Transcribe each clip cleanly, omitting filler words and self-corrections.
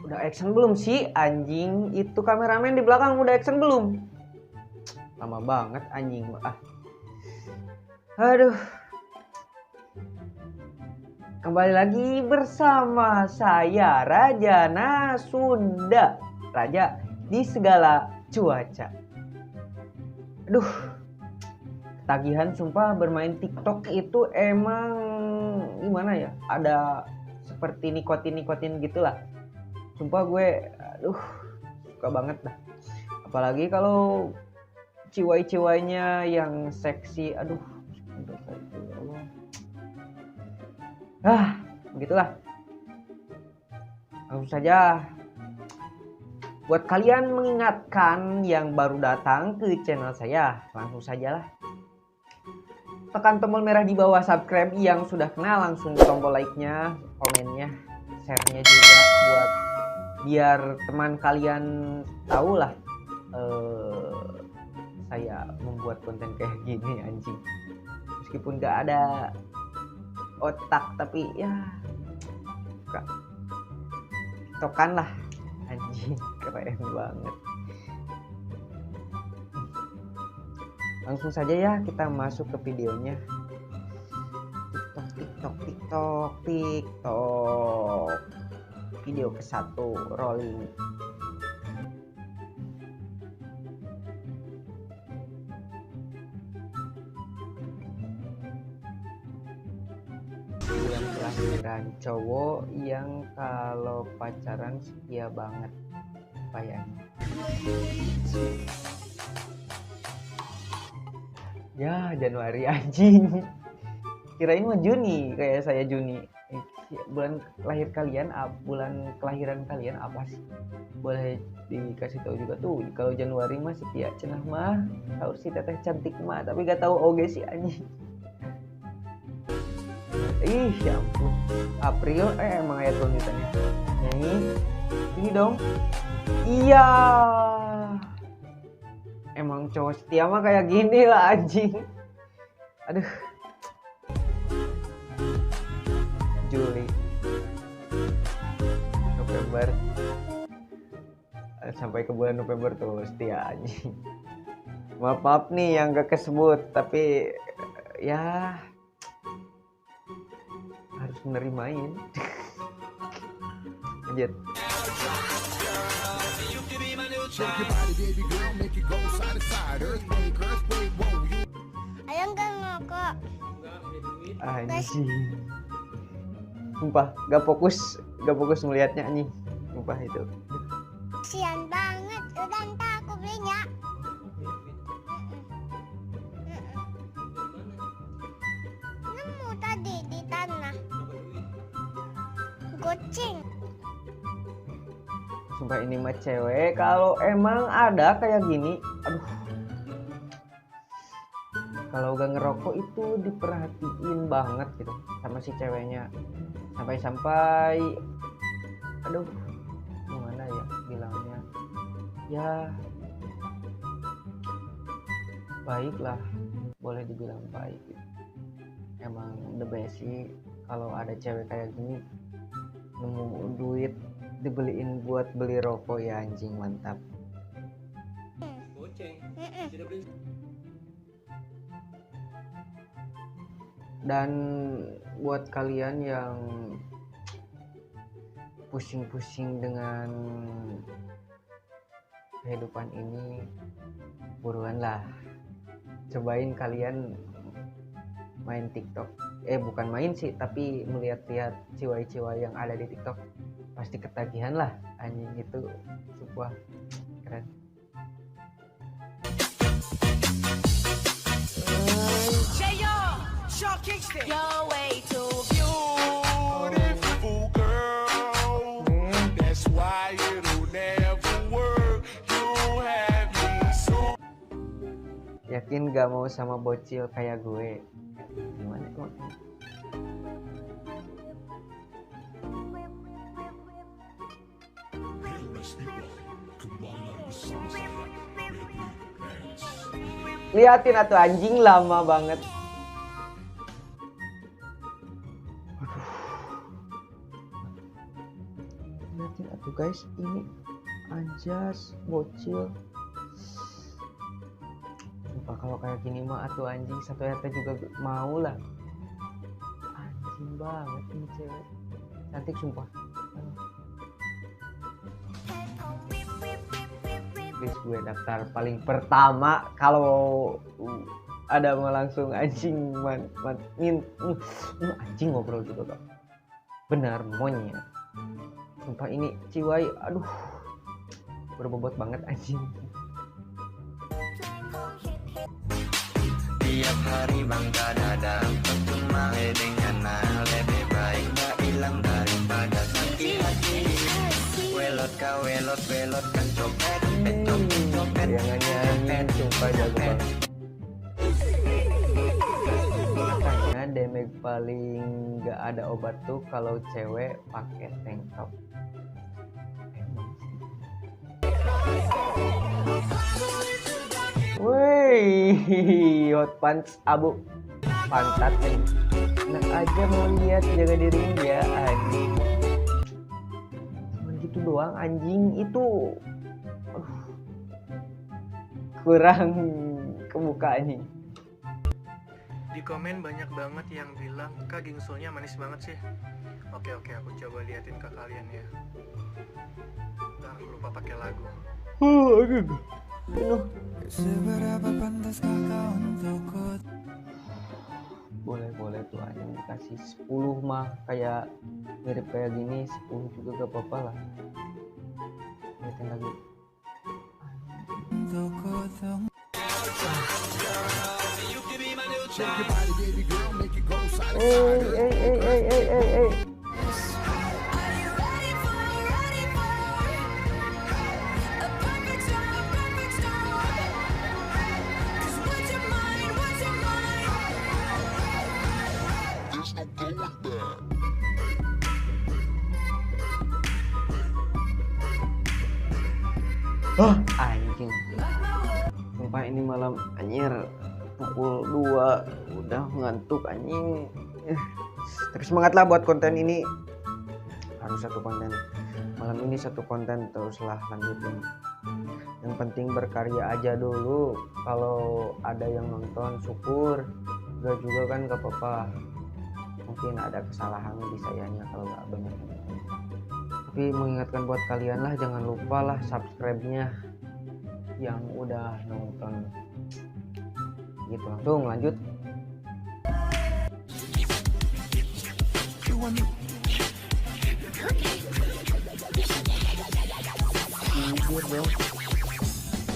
Udah action belum sih anjing? Itu kameramen di belakang udah action belum? Lama banget anjing. Aduh. Kembali lagi bersama saya Raja Nasunda. Raja di segala cuaca. Aduh. Ketagihan sumpah bermain TikTok itu emang gimana ya? Ada seperti nikotin gitulah. Sumpah gue suka banget dah. Apalagi kalau ciwai-ciwainya yang seksi. Aduh. Begitulah. Langsung saja buat kalian mengingatkan yang baru datang ke channel saya, langsung sajalah tekan tombol merah di bawah subscribe. Yang sudah kenal langsung tombol like-nya, komennya, share-nya juga buat biar teman kalian tahu lah saya membuat konten kayak gini anjing. Meskipun gak ada otak tapi ya suka tiktokan lah anjing, keren banget. Langsung saja ya kita masuk ke videonya. TikTok. Video ke-1 rolling. Bulan kelahiran cowok yang kalau pacaran setia banget kayaknya. Ya Januari anjing. Kirain mah Juni, kayak saya Juni. Bulan lahir kalian, bulan kelahiran kalian apa sih? Boleh dikasih tahu juga tuh. Kalau Januari mah setia cenah mah, tahu si teteh cantik mah, tapi gak tahu oge sih anjing. Ya ampun. April emang ayat lanjutannya. Ini dong. Iya. Emang cowok setia mah kayak gini lah anjing. Aduh. Juli, November, sampai ke bulan November tuh setia anjing. Maaf nih yang gak kesebut, tapi ya harus menerimain. Lanjut. Ayang gak ngokok. Anjing. Sumpah gak fokus melihatnya anjing. Sumpah itu. Kasian banget, udah entah aku belinya. Nemu tadi di tanah. Goceng. Sumpah ini mah cewek kalau emang ada kayak gini, aduh. Kalau gak ngerokok itu diperhatiin banget gitu sama si ceweknya. Sampai aduh gimana ya bilangnya, ya baik lah, boleh dibilang baik gitu. Emang the best sih kalau ada cewek kayak gini nemu duit dibeliin buat beli rokok ya anjing, mantap. Dan buat kalian yang pusing-pusing dengan kehidupan ini, buruan lah cobain kalian main TikTok. Bukan main sih, tapi melihat-lihat ciwai-ciwai yang ada di TikTok, pasti ketagihan lah anjing. Itu sebuah keren. You're way too beautiful, girl. That's why it'll never work. You have me so. Yakin gak mau sama bocil kayak gue? Gimana kok? Liatin atuh anjing, lama banget. Lihatin atuh guys, ini anjas bocil. Sumpah kalau kayak gini mah atuh anjing satu RT juga mau lah. Anjing banget ini cewek. Cantik sumpah. Guys, gue daftar paling pertama kalau ada mah langsung anjing anjing ngobrol juga kak. Benar monyet. Sumpah ini ciwai, aduh berbobot banget anjing. Tiap hari bangga dadang percuma dengan lebih baik gak hilang daripada sakit hati. Welot kan copet Jangan nyanyi, sumpah jago banget. Makanya damage paling gak ada obat tuh kalau cewek pakai tank top. Emang sih. Wih, hot punch abu pantat nih. Enak aja mau lihat, jaga diri ya anjing. Cuman gitu doang anjing itu. Aduh. Kurang kebuka anjing. Di komen banyak banget yang bilang, Kak gingsulnya manis banget sih. Oke, aku coba liatin ke kalian ya. Ntar lupa pakai lagu. Penuh. Seberapa pantaskah kau untukku? Boleh tuh anjing dikasih 10 mah kayak mirip kayak gini 10 juga gak apa-apa lah. Lihatin lagi. Eh. Anjing. Sumpah ini malam anjir pukul 2 udah ngantuk anjing. Tapi semangat lah buat konten ini. Harus satu konten. Malam ini satu konten teruslah lanjutin. Yang penting berkarya aja dulu. Kalau ada yang nonton syukur. Gak juga kan gak apa-apa. Mungkin ada kesalahan di sayanya kalau gak banyak yang nonton. Tapi mengingatkan buat kalian lah, jangan lupa lah subscribe-nya yang udah nonton. Gitu, langsung lanjut.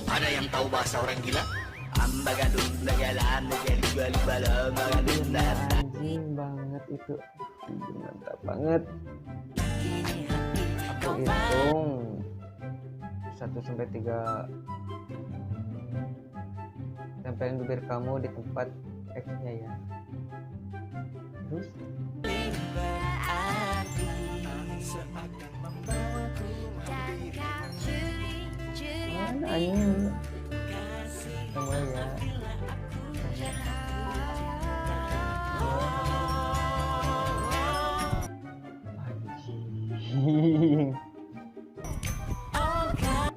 Ada yang tahu bahasa orang gila? Ambagadum dagalan gali bala magadum Anjing banget itu. Mantap banget. Aku hitung 1 sampai 3. Tempelin bibir kamu di tempat X-nya ya. Terus mana anjing? Sama ya. Anjing.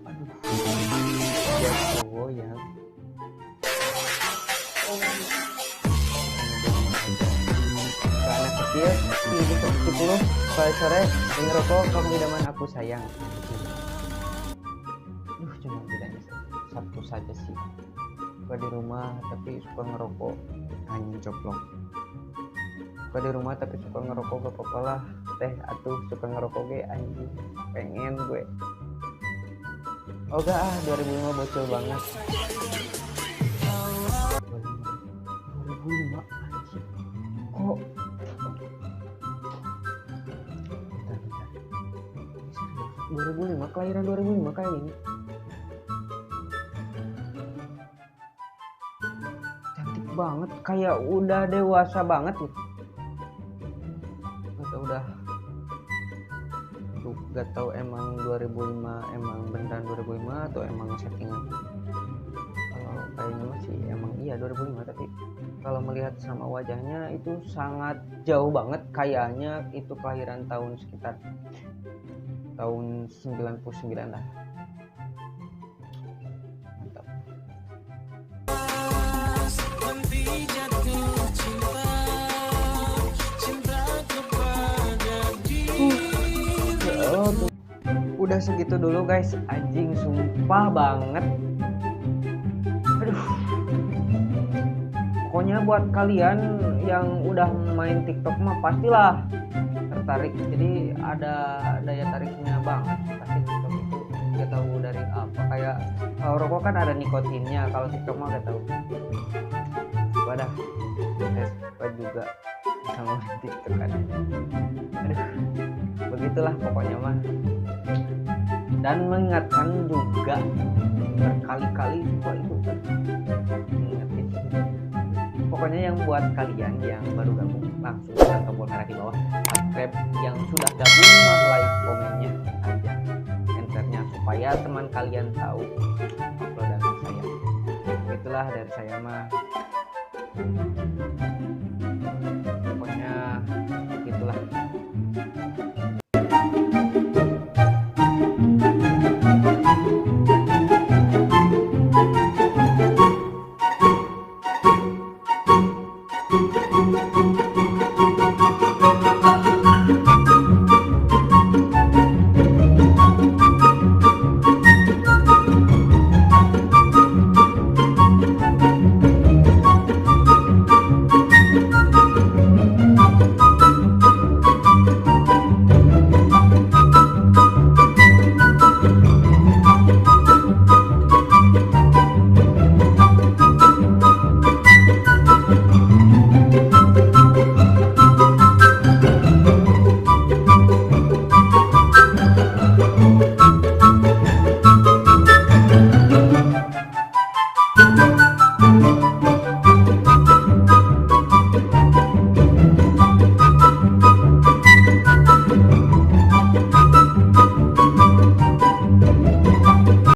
Aduh. Ya cowok ya. Ke anak kecil, ini 10 sore ngerokok kamu idaman aku sayang. Cuma bedanya Sabtu saja sih. Suka di rumah tapi suka ngerokok, anjing coplok. Suka di rumah tapi suka ngerokok gak apa-apa lah. Teh atuh suka ngerokok ge anjing. Pengen gue. Oh gak 2005 bocil banget. 2005 anjing. Kok bentar. 2005, kelahiran 2005 kayak ini. Cantik banget, kayak udah dewasa banget gitu. Atau udah gak tahu emang 2005 emang beneran 2005 atau emang settingan. Kalau kayaknya masih emang iya 2005, tapi kalau melihat sama wajahnya itu sangat jauh banget, kayaknya itu kelahiran tahun sekitar tahun 99 lah. Mantap. Udah segitu dulu guys, anjing sumpah banget. Aduh. Pokoknya buat kalian yang udah main TikTok mah pastilah tertarik. Jadi ada daya tariknya banget. Pasti TikTok itu gak tahu dari apa. Kayak kalau rokok kan ada nikotinnya, kalau TikTok mah gak tahu. Wadah, saya suka juga sama main TikTok kan. Aduh, begitulah pokoknya mah. Dan mengingatkan juga berkali-kali supaya itu kan mengingetin. Pokoknya yang buat kalian yang baru gabung langsung tekan tombol merah di bawah, subscribe, yang sudah gabung mah like komennya aja enternya supaya teman kalian tahu uploadan saya. Itulah dari saya mah.